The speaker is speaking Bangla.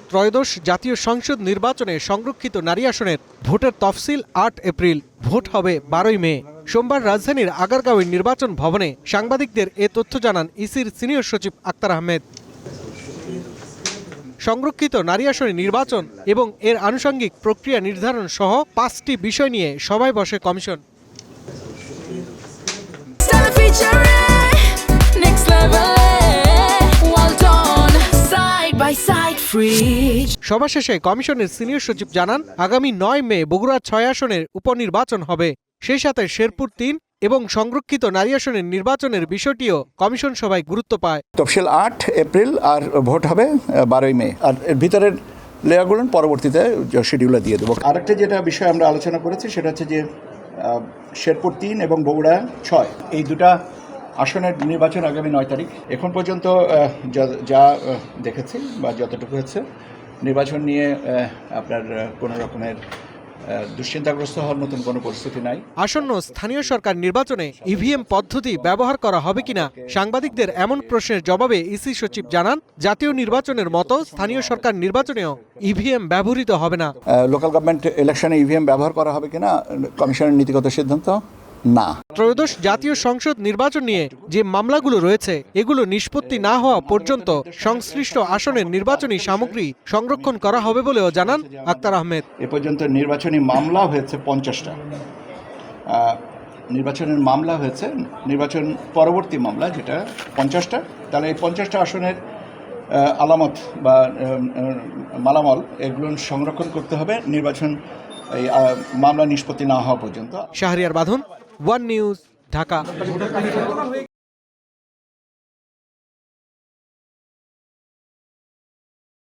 ত্রয়োদশ জাতীয় সংসদ নির্বাচনে সংরক্ষিত নারী আসনের ভোটের তফসিল ৮ এপ্রিল, ভোট হবে ১২ মে। সোমবার রাজধানীর আগারগাঁওয়ের নির্বাচন ভবনে সাংবাদিকদের এ তথ্য জানান ইসির সিনিয়র সচিব আক্তার আহমেদ। সংরক্ষিত নারী আসনে নির্বাচন এবং এর আনুষঙ্গিক প্রক্রিয়া নির্ধারণ সহ ৫টি বিষয় নিয়ে সভায় বসে কমিশন। সভা শেষে কমিশনের সিনিয়র সচিব জানান, আগামী ৯ মে বগুড়া ৬ আসনের উপনির্বাচন হবে। সেই সাথে শেরপুর ৩ এবং সংরক্ষিত নারী আসনের নির্বাচনের বিষয়টিও কমিশন সভায় গুরুত্ব পায়। তফসিল ৮ এপ্রিল আর ভোট হবে ১২ মে। আর এর ভিতরের লেয়ারগুলো পরবর্তীতে শিডিউলে দিয়ে দেবো। আরেকটা যেটা বিষয় আমরা আলোচনা করেছি সেটা হচ্ছে যে শেরপুর ৩ এবং বগুড়া ৬ এই দুটা আসনের নির্বাচন আগামী ৯ তারিখ। এখন পর্যন্ত যা দেখেছি বা যতটুকু হচ্ছে নির্বাচন নিয়ে আপনার কোনো রকমের দুশ্চিন্তাগ্রস্ত হওয়ার মতন কোনো পরিস্থিতি নাই। আসন্ন স্থানীয় সরকার নির্বাচনে ইভিএম পদ্ধতি ব্যবহার করা হবে কিনা সাংবাদিকদের এমন প্রশ্নের জবাবে ইসি সচিব জানান, জাতীয় নির্বাচনের মতো স্থানীয় সরকার নির্বাচনেও ইভিএম ব্যবহৃত হবে না। লোকাল গভর্নমেন্ট ইলেকশনে ইভিএম ব্যবহার করা হবে কিনা কমিশনের নীতিগত সিদ্ধান্ত না। ত্রয়োদশ জাতীয় সংসদ নির্বাচন নিয়ে যে মামলাগুলো রয়েছে এগুলো নিষ্পত্তি না হওয়া পর্যন্ত সংশ্লিষ্ট আসনের নির্বাচনী সামগ্রী সংরক্ষণ করা হবে বলেও জানান আক্তার আহমেদ। এ পর্যন্ত নির্বাচনী মামলা হয়েছে ৫০টা। নির্বাচনের মামলা হয়েছে, নির্বাচন পরবর্তী মামলা যেটা ৫০টা। তাহলে এই ৫০টা আসনের আলামত বা মালামাল এগুলো সংরক্ষণ করতে হবে নির্বাচন এই মামলা নিষ্পত্তি না হওয়া পর্যন্ত। শাহরিয়ার বাঁধন, ওয়ান নিউজ, ঢাকা।